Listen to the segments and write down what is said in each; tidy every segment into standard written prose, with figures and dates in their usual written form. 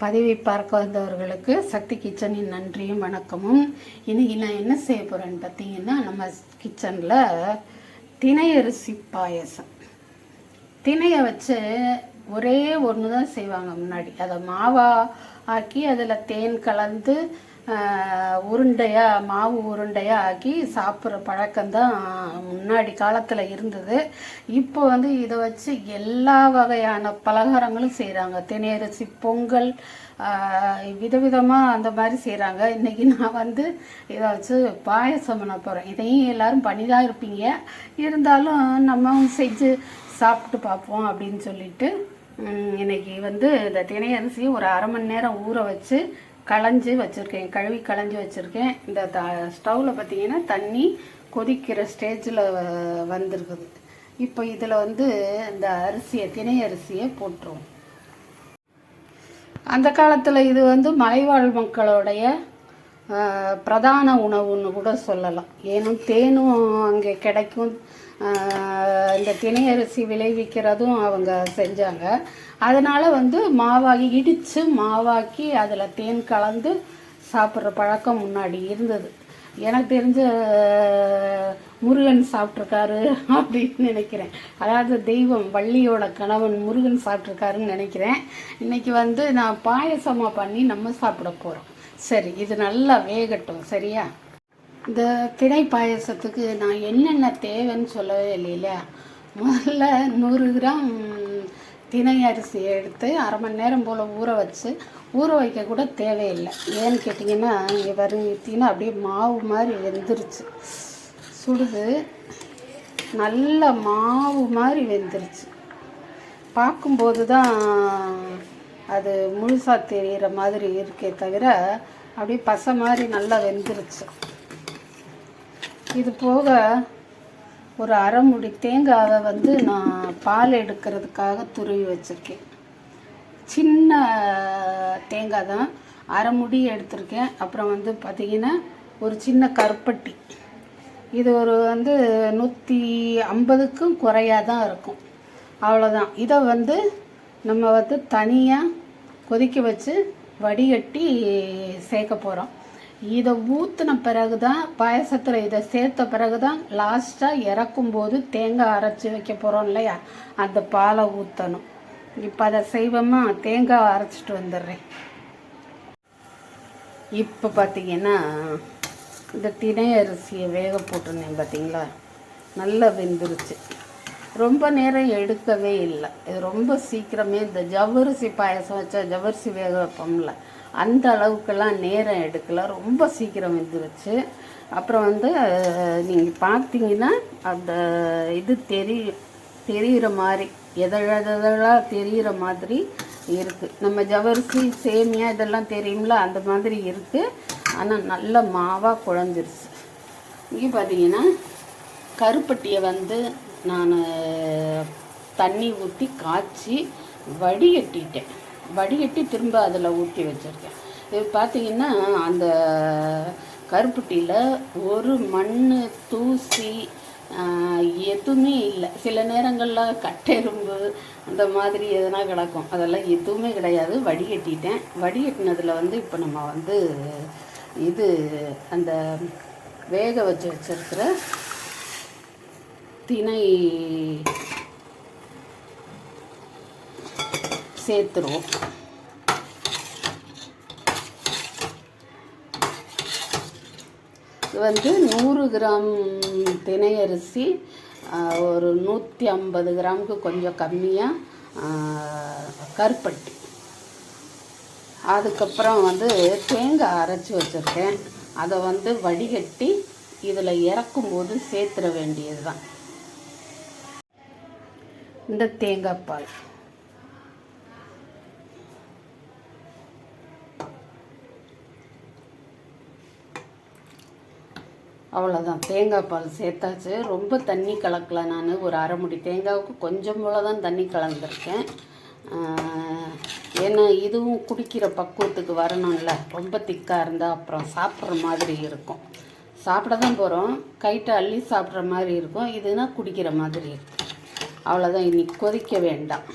பதிவை பார்க்க வந்தவர்களுக்கு சக்தி கிச்சனின் நன்றியும் வணக்கமும். இன்றைக்கி நான் என்ன செய்ய போகிறேன்னு பார்த்தீங்கன்னா, நம்ம கிச்சனில் தினை அரிசி பாயசம். தினையை வச்சு ஒரே ஒன்று தான் செய்வாங்க முன்னாடி. அதை மாவா ஆக்கி அதில் தேன் கலந்து மாவு உருண்டையாக ஆக்கி சாப்பிட்ற பழக்கம்தான் முன்னாடி காலத்தில் இருந்தது. இப்போ இதை வச்சு எல்லா வகையான பலகாரங்களும் செய்கிறாங்க. தினையரிசி பொங்கல் விதவிதமாக அந்த மாதிரி செய்கிறாங்க. இன்றைக்கி நான் இதை வச்சு பாயசம் பண்ண போகிறேன். இதையும் எல்லோரும் பண்ணி தான் இருப்பீங்க, இருந்தாலும் நம்ம செஞ்சு சாப்பிட்டு பார்ப்போம் அப்படின்னு சொல்லிட்டு இன்றைக்கி இந்த தினையரிசி ஒரு அரை மணி நேரம் ஊற வச்சு களைஞ்சி வச்சுருக்கேன், கழுவி களைஞ்சி வச்சுருக்கேன். இந்த ஸ்டவ்வில் பார்த்திங்கன்னா தண்ணி கொதிக்கிற ஸ்டேஜில் வந்திருக்குது. இப்போ இதில் இந்த தினை அரிசியை போட்டுருவோம். அந்த காலத்தில் இது மலைவாழ் மக்களுடைய பிரதான உணவுன்னு கூட சொல்லலாம். ஏனும் தேனும் அங்கே கிடைக்கும். இந்த தினை அரிசி விளைவிக்கிறதும் அவங்க செஞ்சாங்க. அதனால் இடித்து மாவாக்கி அதில் தேன் கலந்து சாப்பிட்ற பழக்கம் முன்னாடி இருந்தது. எனக்கு தெரிஞ்ச முருகன் சாப்பிட்ருக்காரு அப்படின்னு நினைக்கிறேன். அதாவது தெய்வம் வள்ளியோட கணவன் முருகன் சாப்பிட்ருக்காருன்னு நினைக்கிறேன். இன்றைக்கி நான் பாயசமாக பண்ணி நம்ம சாப்பிட போகிறோம். சரி, இது நல்லா வேகட்டும். சரியா? இந்த தினை பாயசத்துக்கு நான் என்னென்ன தேவைன்னு சொல்லவே இல்லையா. முதல்ல 100 கிராம் தினை அரிசியை எடுத்து அரை மணி நேரம் போல் ஊற வைக்க கூட தேவையில்லை. ஏன்னு கேட்டிங்கன்னா, இங்கே பார்த்தீங்கன்னா அப்படியே மாவு மாதிரி வெந்துருச்சு. சுடுது, நல்ல மாவு மாதிரி வெந்துருச்சு. பார்க்கும்போது தான் அது முழுசாக தெரிகிற மாதிரி இருக்கே தவிர அப்படியே பசை மாதிரி நல்லா வெந்துருச்சு. இது போக ஒரு அரை முடி தேங்காவை நான் பால் எடுக்கிறதுக்காக துருவி வச்சுருக்கேன். சின்ன தேங்காய் தான், அரை முடி எடுத்திருக்கேன். அப்புறம் பார்த்திங்கன்னா ஒரு சின்ன கருப்பட்டி. இது ஒரு 150க்கும் குறையாக தான் இருக்கும். அவ்வளோதான். இதை நம்ம தனியாக கொதிக்க வச்சு வடிகட்டி சேர்க்க போகிறோம். இதை ஊற்றின பிறகு தான், பாயசத்தில் இதை சேர்த்த பிறகு தான் லாஸ்ட்டாக இறக்கும்போது தேங்காய் அரைச்சி வைக்க போகிறோம் இல்லையா, அந்த பாலை ஊற்றணும். இப்போ அதை செய்வோமா? தேங்காய் அரைச்சிட்டு வந்துடுறேன். இப்போ பார்த்திங்கன்னா இந்த தினை அரிசியை வேக போட்டிருந்தேன் பார்த்திங்களா, நல்லா வெந்துருச்சு. ரொம்ப நேரம் எடுக்கவே இல்லை. இது ரொம்ப சீக்கிரமே, இந்த ஜவ்வரிசி பாயசம் வச்சா ஜவ்வரிசி வேக வைப்போம்ல, அந்த அளவுக்கெல்லாம் நேரம் எடுக்கல, ரொம்ப சீக்கிரம் வெந்துருச்சு. அப்புறம் நீங்கள் பார்த்தீங்கன்னா அந்த இது தெரிகிற மாதிரி எதழாக தெரிகிற மாதிரி இருக்குது. நம்ம ஜவ்வரிசி சேமியா இதெல்லாம் தெரியும்ல, அந்த மாதிரி இருக்குது. ஆனால் நல்ல மாவாக குழஞ்சிருச்சு. இங்கே பார்த்தீங்கன்னா கருப்பட்டியை நான் தண்ணி ஊற்றி காய்ச்சி வடிகட்டி திரும்ப அதில் ஊற்றி வச்சுருக்கேன். இது பார்த்திங்கன்னா அந்த கருப்பட்டியில் ஒரு மண் தூசி எதுவுமே இல்லை. சில நேரங்களில் கட்டெரும்பு அந்த மாதிரி எதனா கிடக்கும், அதெல்லாம் எதுவுமே கிடையாது. வடிகட்டினதில் இப்போ நம்ம இது அந்த வேக வச்சுருக்கிற தினை சேர்த்துருவோம். இது 100 கிராம் தினை அரிசி, ஒரு 150 கிராமுக்கு கொஞ்சம் கம்மியாக கருப்பட்டி. அதுக்கப்புறம் தேங்காய் அரைச்சி வச்சுருக்கேன். அதை வடிகட்டி இதில் இறக்கும்போது சேர்த்துட வேண்டியது தான் இந்த தேங்காய் பால். அவ்வளோதான், தேங்காய் பால் சேர்த்தாச்சு. ரொம்ப தண்ணி கலக்கல. நான் ஒரு அரை முடி தேங்காவுக்கு கொஞ்சம் போல தான் தண்ணி கலந்துருக்கேன். ஏன்னா இதுவும் குடிக்கிற பக்குவத்துக்கு வரணும்ல. ரொம்ப திக்காக இருந்தால் அப்புறம் சாப்பிட்ற மாதிரி இருக்கும். சாப்பிட தான் போகிறோம், கைட்டை அள்ளி சாப்பிட்ற மாதிரி இருக்கும். இதுனா குடிக்கிற மாதிரி இருக்கும். அவ்வளோதான். இன்றைக்கி கொதிக்க வேண்டாம்.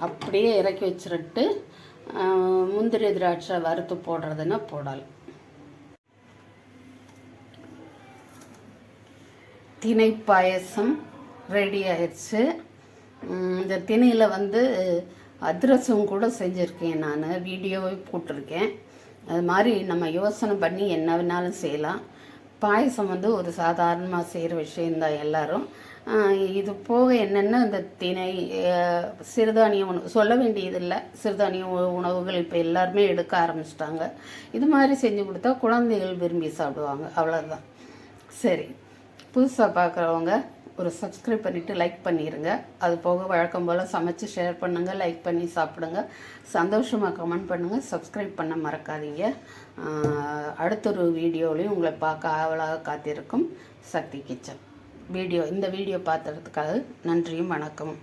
அப்படியே இறக்கி வச்சுட்டு முந்திரி திராட்சை வறுத்து போடுறதுன்னா போடலாம். திணை பாயசம் ரெடி ஆயிடுச்சு. இந்த திணையில் வந்து அதிரசம் கூட செஞ்சுருக்கேன், நான் வீடியோவே போட்டிருக்கேன். அது மாதிரி நம்ம யோசனை பண்ணி என்ன வேணாலும் செய்யலாம். பாயசம் வந்து ஒரு சாதாரணமாக செய்கிற விஷயந்தான் எல்லோரும். இது போக என்னென்ன இந்த திணை சிறுதானிய உணவு சொல்ல வேண்டியதில்லை. சிறுதானிய உணவுகள் இப்போ எல்லாருமே எடுக்க ஆரம்பிச்சிட்டாங்க. இது மாதிரி செஞ்சு கொடுத்தா குழந்தைகள் விரும்பி சாப்பிடுவாங்க, அவ்வளோதான். சரி, புதுசாக பார்க்குறவங்க ஒரு சப்ஸ்கிரைப் பண்ணிவிட்டு லைக் பண்ணிடுங்க. அது போக வழக்கம் போல் சமைச்சு ஷேர் பண்ணுங்கள், லைக் பண்ணி சாப்பிடுங்க. சந்தோஷமாக கமெண்ட் பண்ணுங்கள், சப்ஸ்கிரைப் பண்ண மறக்காதீங்க. அடுத்த ஒரு வீடியோலையும் உங்களை பார்க்க ஆவலாக காத்திருக்கும் சக்தி கிச்சன். இந்த வீடியோ பார்த்ததுக்காக நன்றியும் வணக்கம்.